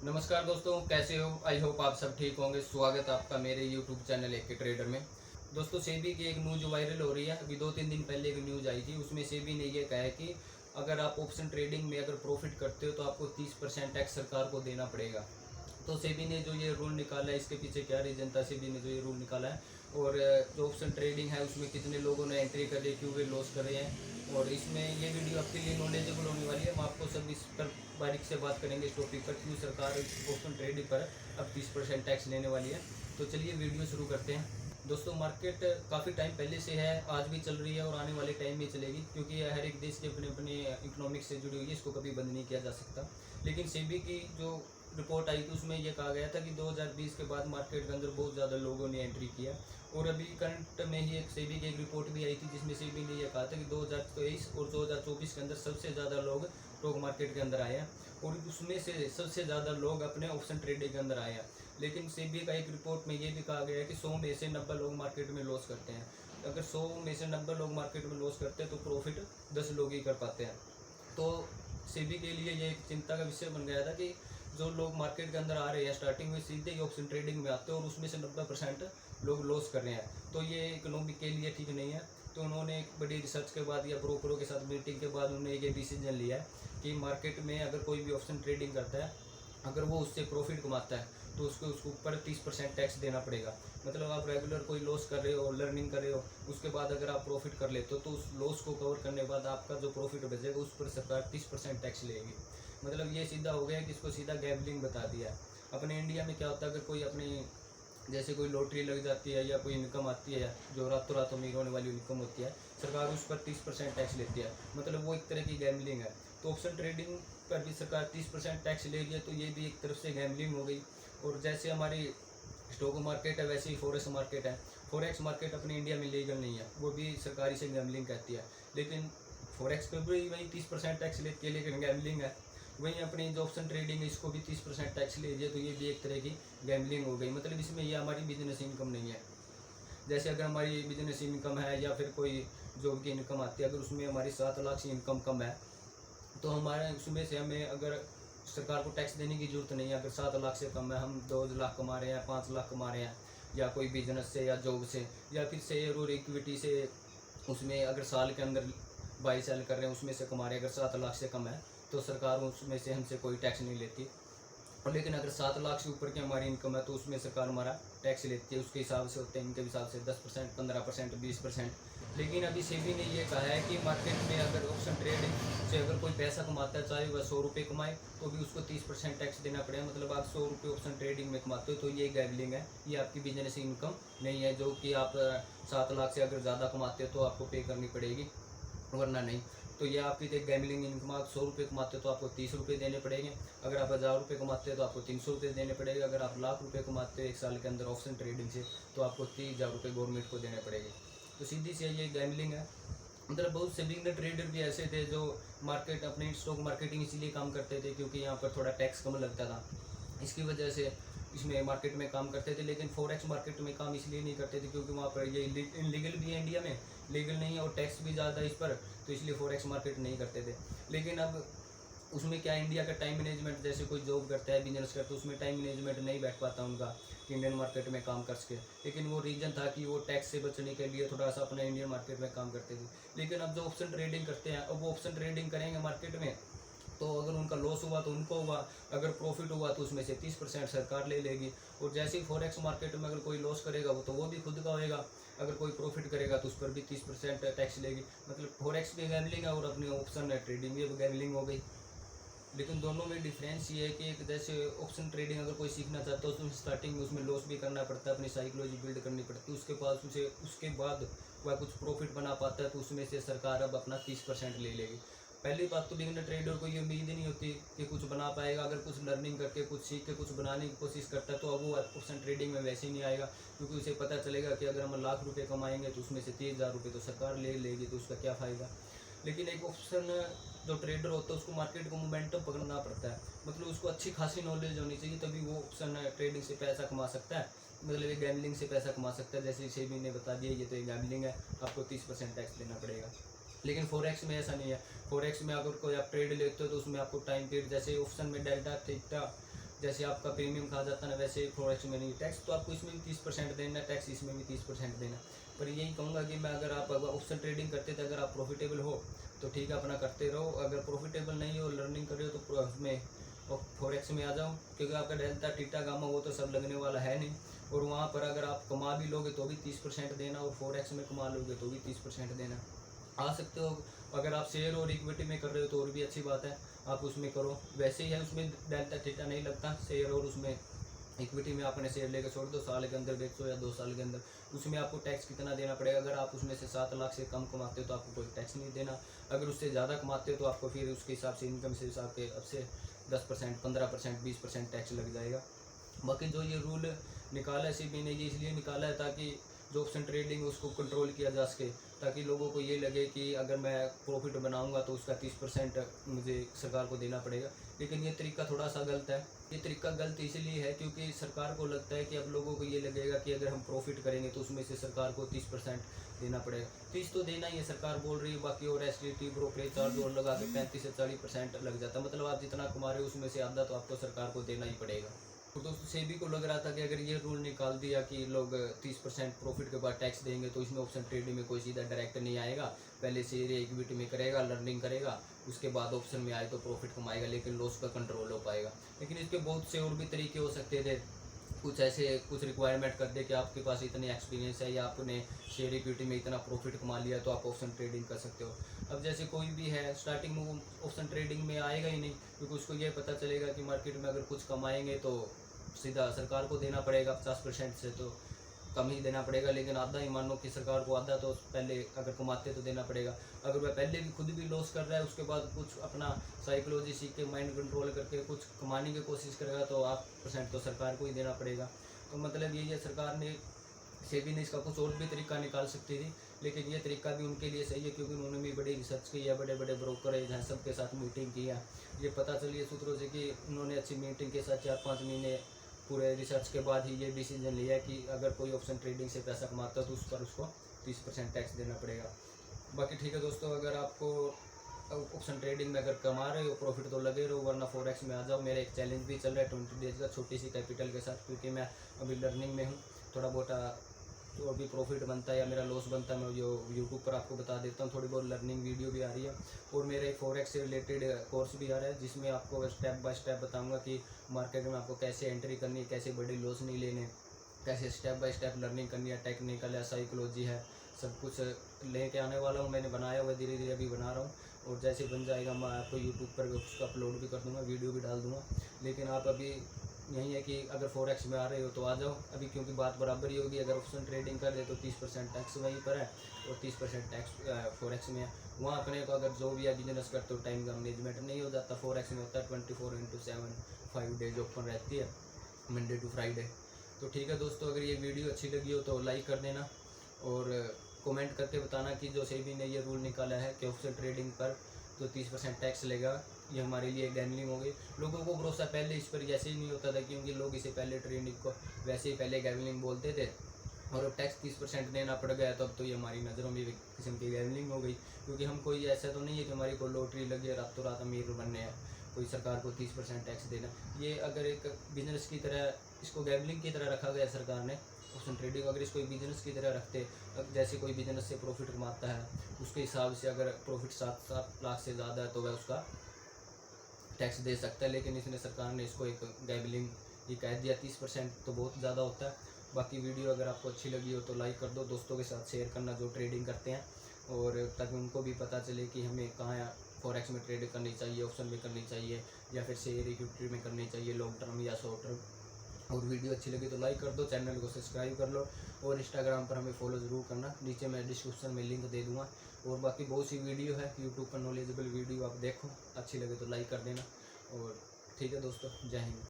नमस्कार दोस्तों, कैसे हो? आई होप आप सब ठीक होंगे। स्वागत है आपका मेरे यूट्यूब चैनल एक ट्रेडर में। दोस्तों, सेबी की एक न्यूज़ वायरल हो रही है। अभी 2-3 दिन पहले एक न्यूज़ आई थी, उसमें सेबी ने ये कहा है कि अगर आप ऑप्शन ट्रेडिंग में अगर प्रॉफिट करते हो तो आपको 30% टैक्स सरकार को देना पड़ेगा। तो सेबी ने जो ये रूल निकाला है, इसके पीछे क्या रीज़न था सेबी ने जो ये रूल निकाला है, और जो ऑप्शन ट्रेडिंग है उसमें कितने लोगों ने एंट्री कर ली, क्यों वे लॉस कर रहे हैं। और इसमें ये वीडियो आपके लिए नॉलेजेबल होने वाली है। हम आपको सब इस पर बारीक से बात करेंगे, इस टॉपिक पर, क्यों सरकार ऑप्शन ट्रेडिंग पर अब 30% टैक्स लेने वाली है। तो चलिए वीडियो शुरू करते हैं। दोस्तों, मार्केट काफ़ी टाइम पहले से है, आज भी चल रही है और आने वाले टाइम में चलेगी, क्योंकि ये हर एक देश के अपने अपने इकोनॉमिक्स से जुड़ी हुई है, इसको कभी बंद नहीं किया जा सकता। लेकिन सेबी की जो रिपोर्ट आई थी उसमें यह कहा गया था कि 2020 के बाद मार्केट के अंदर बहुत ज़्यादा लोगों ने एंट्री किया। और अभी करंट में ही एक सेबी की एक रिपोर्ट भी आई थी, जिसमें सेबी ने यह कहा था कि 2023 और 2024 के अंदर सबसे ज़्यादा लोग स्टॉक मार्केट के अंदर आए हैं, और उसमें से सबसे ज़्यादा लोग अपने ऑप्शन ट्रेडिंग के अंदर आए हैं। लेकिन सेबी का एक रिपोर्ट में ये भी कहा गया है कि 100 में से 90 लोग मार्केट में लॉस करते हैं। अगर 100 में से 90 लोग मार्केट में लॉस करते हैं तो प्रॉफिट 10 लोग ही कर पाते हैं। तो सेबी के लिए ये एक चिंता का विषय बन गया था कि जो लोग मार्केट के अंदर आ रहे हैं स्टार्टिंग में सीधे ही ऑप्शन ट्रेडिंग में आते हैं और उसमें से 90% लोग लॉस कर रहे हैं, तो ये इकोनॉमी के लिए ठीक नहीं है। तो उन्होंने एक बड़ी रिसर्च के बाद या ब्रोकरों के साथ मीटिंग के बाद उन्होंने ये डिसीजन लिया है कि मार्केट में अगर कोई भी ऑप्शन ट्रेडिंग करता है, अगर वो उससे प्रॉफिट कमाता है तो उसको उसके ऊपर 30% टैक्स देना पड़ेगा। मतलब आप रेगुलर कोई लॉस कर रहे हो, लर्निंग कर रहे हो, उसके बाद अगर आप प्रॉफिट कर लेते हो तो उस लॉस को कवर करने के बाद आपका जो प्रॉफिट बचेगा उस पर सरकार 30% टैक्स लेगी। मतलब ये सीधा हो गया कि इसको सीधा गैम्बलिंग बता दिया है। अपने इंडिया में क्या होता है, अगर कोई अपनी जैसे कोई लॉटरी लग जाती है या कोई इनकम आती है जो रातों रात अमीर होने वाली इनकम होती है, सरकार उस पर 30% टैक्स लेती है। मतलब वो एक तरह की गैम्बलिंग है। तो ऑप्शन ट्रेडिंग पर भी सरकार 30% टैक्स ले रही है, तो ये भी एक तरफ से गैम्बलिंग हो गई। और जैसे हमारी स्टॉक मार्केट है वैसे ही फॉरेक्स मार्केट है। फॉरेक्स मार्केट अपने इंडिया में लीगल नहीं है, वो भी सरकारी से गैम्बलिंग कहती है। लेकिन फॉरेक्स पे भी वही 30% टैक्स लेती है, लेकिन गैम्बलिंग है। वहीं अपनी जो ऑप्शन ट्रेडिंग है इसको भी 30% टैक्स ले दिया, तो ये भी एक तरह की गैम्बलिंग हो गई। मतलब इसमें ये हमारी बिजनेस इनकम नहीं है। जैसे अगर हमारी बिजनेस इनकम है या फिर कोई जॉब की इनकम आती है, अगर उसमें हमारी 7 लाख से इनकम कम है तो हमारे उसमें से हमें अगर सरकार को टैक्स देने की ज़रूरत नहीं है। अगर 7 लाख से कम है, हम 2 लाख कमा रहे हैं, 5 लाख कमा रहे हैं, या कोई बिजनेस से या जॉब से या फिर शेयर और इक्विटी से, उसमें अगर साल के अंदर बाई सेल कर रहे हैं उसमें से कमा रहे हैं, अगर 7 लाख से कम है तो सरकार उसमें से हमसे कोई टैक्स नहीं लेती। और लेकिन अगर 7 लाख से ऊपर की हमारी इनकम है तो उसमें सरकार हमारा टैक्स लेती है। उसके हिसाब से होते हैं, इनके हिसाब से 10%, 15%, 20%। लेकिन अभी सेबी ने ये कहा है कि मार्केट में अगर ऑप्शन ट्रेडिंग से अगर कोई पैसा कमाता है, चाहे वह 100 रुपये कमाए, तो भी उसको 30% टैक्स देना पड़ेगा। मतलब आप 100 रुपये ऑप्शन ट्रेडिंग में कमाते हो तो ये गैम्बलिंग है, ये आपकी बिजनेस इनकम नहीं है। जो कि आप 7 लाख से अगर ज़्यादा कमाते हो तो आपको पे करनी पड़ेगी, वरना नहीं। तो ये आपकी एक गैम्बलिंग इनकम। आप 100 रुपये कमाते हो तो आपको 30 रुपये देने पड़ेंगे। अगर आप 1000 रुपये कमाते हो तो आपको 300 रुपये देने पड़ेगा। अगर आप लाख रुपये कमाते हो एक साल के अंदर ऑप्शन ट्रेडिंग से, तो आपको 30,000 रुपये गवर्नमेंट को देने पड़ेंगे। तो सीधी सी ये गैम्बलिंग है। मतलब बहुत से बिगनर ट्रेडर भी ऐसे थे जो मार्केट अपनी स्टॉक मार्केटिंग इसीलिए काम करते थे क्योंकि यहाँ पर थोड़ा टैक्स कम लगता था, इसकी वजह से इसमें मार्केट में काम करते थे। लेकिन फॉरेक्स मार्केट में काम इसलिए नहीं करते थे क्योंकि वहाँ पर ये इनलीगल भी है, इंडिया में लीगल नहीं है और टैक्स भी ज़्यादा है इस पर, तो इसलिए फॉरेक्स मार्केट नहीं करते थे। लेकिन अब उसमें क्या, इंडिया का टाइम मैनेजमेंट, जैसे कोई जॉब करता है, बिजनेस करता है, उसमें टाइम मैनेजमेंट नहीं बैठ पाता उनका कि इंडियन मार्केट में काम कर सके। लेकिन वो रीज़न था कि वो टैक्स से बचने के लिए थोड़ा सा अपने इंडियन मार्केट में काम करते थे। लेकिन अब जो ऑप्शन ट्रेडिंग करते हैं, अब वो ऑप्शन ट्रेडिंग करेंगे मार्केट में, तो अगर उनका लॉस हुआ तो उनको हुआ, अगर प्रॉफिट हुआ तो उसमें से 30% सरकार ले लेगी। और जैसे ही फॉरेक्स मार्केट में अगर कोई लॉस करेगा वो भी खुद का होएगा, अगर कोई प्रॉफिट करेगा तो उस पर भी 30% टैक्स लेगी। मतलब फॉरेक्स भी गैम्बलिंग है और अपनी ऑप्शन ट्रेडिंग भी गैम्बलिंग हो गई। लेकिन दोनों में डिफरेंस ये है कि एक जैसे ऑप्शन ट्रेडिंग अगर कोई सीखना चाहता है तो स्टार्टिंग में उसमें लॉस भी करना पड़ता है, अपनी साइकोलॉजी बिल्ड करनी पड़ती है, उसके पास उसे उसके बाद वह कुछ प्रॉफिट बना पाता है तो उसमें से सरकार अब अपना 30% ले लेगी। पहली बात तो बिगिनर ट्रेडर को ये उम्मीद ही नहीं होती कि कुछ बना पाएगा। अगर कुछ लर्निंग करके कुछ सीख के कुछ बनाने की कोशिश करता है तो अब वो ऑप्शन ट्रेडिंग में वैसे ही नहीं आएगा, क्योंकि उसे पता चलेगा कि अगर हम लाख रुपये कमाएंगे तो उसमें से 30,000 रुपये तो सरकार ले लेगी, तो उसका क्या फ़ायदा। लेकिन एक ऑप्शन जो ट्रेडर होता है उसको मार्केट को मोमेंटम पकड़ना पड़ता है, मतलब उसको अच्छी खासी नॉलेज होनी चाहिए, तभी वो ऑप्शन ट्रेडिंग से पैसा कमा सकता है। मतलब ये गैम्बलिंग से पैसा कमा सकता है, जैसे सेबी ने बता दिया ये तो एक गैम्बलिंग है, आपको 30% टैक्स देना पड़ेगा। लेकिन फॉरेक्स में ऐसा नहीं है। फॉरेक्स में अगर कोई आप ट्रेड लेते हो तो उसमें आपको टाइम पीरियड, जैसे ऑप्शन में डेल्टा थीटा जैसे आपका प्रीमियम कहा जाता है ना, वैसे फॉरेक्स में नहीं टैक्स, तो आपको इसमें भी 30% देना है टैक्स, इसमें भी 30% देना। पर यही कहूँगा कि मैं अगर आप ऑप्शन ट्रेडिंग करते थे, अगर आप प्रॉफिटेबल हो तो ठीक है अपना करते रहो, अगर प्रॉफिटेबल नहीं हो लर्निंग कर रहे हो तो उसमें फॉरेक्स में आ जाओ, क्योंकि आपका डेल्टा टीटा गामा वो तो सब लगने वाला है नहीं। और वहाँ पर अगर आप कमा भी लोगे तो भी 30% देना, और फॉरेक्स में कमा लोगे तो भी 30% देना। आ सकते हो, अगर आप शेयर और इक्विटी में कर रहे हो तो और भी अच्छी बात है, आप उसमें करो। वैसे ही है, उसमें डेल्टा थीटा नहीं लगता, शेयर और उसमें इक्विटी में आपने शेयर लेकर छोड़ दो, साल के अंदर बेचो या 2 साल के अंदर, उसमें आपको टैक्स कितना देना पड़ेगा। अगर आप उसमें से 7 लाख से कम कमाते हो तो आपको कोई टैक्स नहीं देना, अगर उससे ज़्यादा कमाते हो तो आपको फिर उसके हिसाब से इनकम से हिसाब के अब से 10%, 15%, 20% टैक्स लग जाएगा। बाकी जो ये रूल निकाला है सेबी ने, ये इसलिए निकाला है ताकि जो ऑप्शन ट्रेडिंग उसको कंट्रोल किया जा सके, ताकि लोगों को ये लगे कि अगर मैं प्रॉफिट बनाऊंगा तो उसका 30% मुझे सरकार को देना पड़ेगा। लेकिन ये तरीका थोड़ा सा गलत है। ये तरीका गलत इसलिए है क्योंकि सरकार को लगता है कि अब लोगों को ये लगेगा कि अगर हम प्रॉफिट करेंगे तो उसमें से सरकार को 30% देना पड़ेगा। 30 तो देना ही है, सरकार बोल रही है, बाकी और एसटीटी ब्रोकरेज चार्ज और लगा के 35 से 40% लग जाता है। मतलब आप जितना कमा रहे हो उसमें से आधा तो आपको सरकार को देना ही पड़ेगा। तो दोस्तों सेबी को लग रहा था कि अगर ये रूल निकाल दिया कि लोग 30% प्रॉफिट के बाद टैक्स देंगे तो इसमें ऑप्शन ट्रेडिंग में कोई सीधा डायरेक्ट नहीं आएगा, पहले शेयर इक्विटी में करेगा, लर्निंग करेगा, उसके बाद ऑप्शन में आए तो प्रॉफिट कमाएगा, लेकिन लॉस का कंट्रोल हो पाएगा। लेकिन इसके बहुत से और भी तरीके हो सकते थे, कुछ ऐसे कुछ रिक्वायरमेंट कर दे कि आपके पास इतनी एक्सपीरियंस है या आपने शेयर इक्विटी में इतना प्रॉफिट कमा लिया तो आप ऑप्शन ट्रेडिंग कर सकते हो। अब जैसे कोई भी है स्टार्टिंग में वो ऑप्शन ट्रेडिंग में आएगा ही नहीं, क्योंकि उसको ये पता चलेगा कि मार्केट में अगर कुछ कमाएंगे तो सीधा सरकार को देना पड़ेगा, 50% से तो कम ही देना पड़ेगा, लेकिन आधा ही मान लो कि सरकार को आधा तो पहले अगर कमाते तो देना पड़ेगा। अगर वह पहले भी खुद भी लॉस कर रहा है, उसके बाद कुछ अपना साइकोलॉजी सीख के माइंड कंट्रोल करके कुछ कमाने की कोशिश करेगा तो 8% तो सरकार को ही देना पड़ेगा। तो मतलब यही है, सरकार ने सेबी ने इसका कुछ और भी तरीका निकाल सकती थी, लेकिन ये तरीका भी उनके लिए सही है क्योंकि उन्होंने भी बड़ी रिसर्च की है, बड़े बड़े ब्रोकरेज हैं सबके साथ मीटिंग की है। ये पता चलिए सूत्रों से कि उन्होंने अच्छी मीटिंग के साथ 4-5 महीने पूरे रिसर्च के बाद ही ये डिसीजन लिया कि अगर कोई ऑप्शन ट्रेडिंग से पैसा कमाता है तो उस पर उसको 30% टैक्स देना पड़ेगा। बाकी ठीक है दोस्तों, अगर आपको ऑप्शन ट्रेडिंग में अगर कमा रहे हो प्रॉफिट तो लगे रहो, वरना फॉरेक्स में आ जाओ। मेरा एक चैलेंज भी चल रहा है 20 डेज का, छोटी सी कैपिटल के साथ, क्योंकि मैं अभी लर्निंग में हूँ। थोड़ा बहुत जो अभी प्रॉफिट बनता है या मेरा लॉस बनता है मैं जो यूट्यूब पर आपको बता देता हूँ। थोड़ी बहुत लर्निंग वीडियो भी आ रही है और मेरा एक फॉरेक्स से रिलेटेड कोर्स भी आ रहा है, जिसमें आपको स्टेप बाय स्टेप बताऊंगा कि मार्केट में आपको कैसे एंट्री करनी है, कैसे बड़े लॉस नहीं लेने, कैसे स्टेप बाय स्टेप लर्निंग करनी है, टेक्निकल है, साइकोलॉजी है, सब कुछ लेके आने वाला हूँ। मैंने बनाया हुआ धीरे धीरे अभी बना रहा हूँ, और जैसे बन जाएगा मैं आपको यूट्यूब पर उसको अपलोड भी कर दूँगा, वीडियो भी डाल दूँगा। लेकिन आप अभी यही है कि अगर फॉरेक्स में आ रहे हो तो आ जाओ अभी, क्योंकि बात बराबर ही होगी। अगर ऑप्शन ट्रेडिंग कर दे तो 30% टैक्स वहीं पर है और 30% टैक्स फॉरेक्स में है। वहाँ अपने को अगर जो भी है बिजनेस करते हो टाइम का मैनेजमेंट नहीं हो जाता। फॉरेक्स में होता है 24/7 5 डेज ओपन रहती है, मंडे टू फ्राइडे। तो ठीक है दोस्तों, अगर ये वीडियो अच्छी लगी हो तो लाइक कर देना और कमेंट करके बताना कि जो सेबी ने ये रूल निकाला है कि ऑप्शन ट्रेडिंग पर तो 30% टैक्स लेगा, ये हमारे लिए गैम्बलिंग हो गई। लोगों को भरोसा पहले इस पर जैसे ही नहीं होता था, क्योंकि लोग इसे पहले ट्रेडिंग को वैसे ही पहले गैम्बलिंग बोलते थे, और अब टैक्स 30% देना पड़ गया तो अब तो ये हमारी नज़रों में एक किस्म की गैम्बलिंग हो गई। क्योंकि हम कोई ऐसा तो नहीं है कि हमारी कोई लॉटरी लगी है रातों रात अमीर बनने हैं, कोई सरकार को 30% टैक्स देना। ये अगर एक बिजनेस की तरह, इसको गैम्बलिंग की तरह रखा गया सरकार ने ऑप्शन ट्रेडिंग, अगर इसको एक बिजनेस की तरह रखते, जैसे कोई बिजनेस से प्रॉफिट कमाता है उसके हिसाब से अगर प्रॉफिट 7 लाख से ज़्यादा है तो वह उसका टैक्स दे सकता है। लेकिन इसने सरकार ने इसको एक गैम्बलिंग ही कह दिया। 30% तो बहुत ज़्यादा होता है। बाकी वीडियो अगर आपको अच्छी लगी हो तो लाइक कर दो, दोस्तों के साथ शेयर करना जो ट्रेडिंग करते हैं, और ताकि उनको भी पता चले कि हमें कहाँ फॉरेक्स में ट्रेड करनी चाहिए, ऑप्शन में करनी चाहिए या फिर शेयर इक्विटी में करनी चाहिए, लॉन्ग टर्म या शॉर्ट टर्म। और वीडियो अच्छी लगी तो लाइक कर दो, चैनल को सब्सक्राइब कर लो, और इंस्टाग्राम पर हमें फॉलो ज़रूर करना, नीचे मैं डिस्क्रिप्शन में लिंक दे दूँगा। और बाकी बहुत सी वीडियो है यूट्यूब पर, नॉलेजेबल वीडियो आप देखो, अच्छी लगे तो लाइक कर देना। और ठीक है दोस्तों, जय हिंद।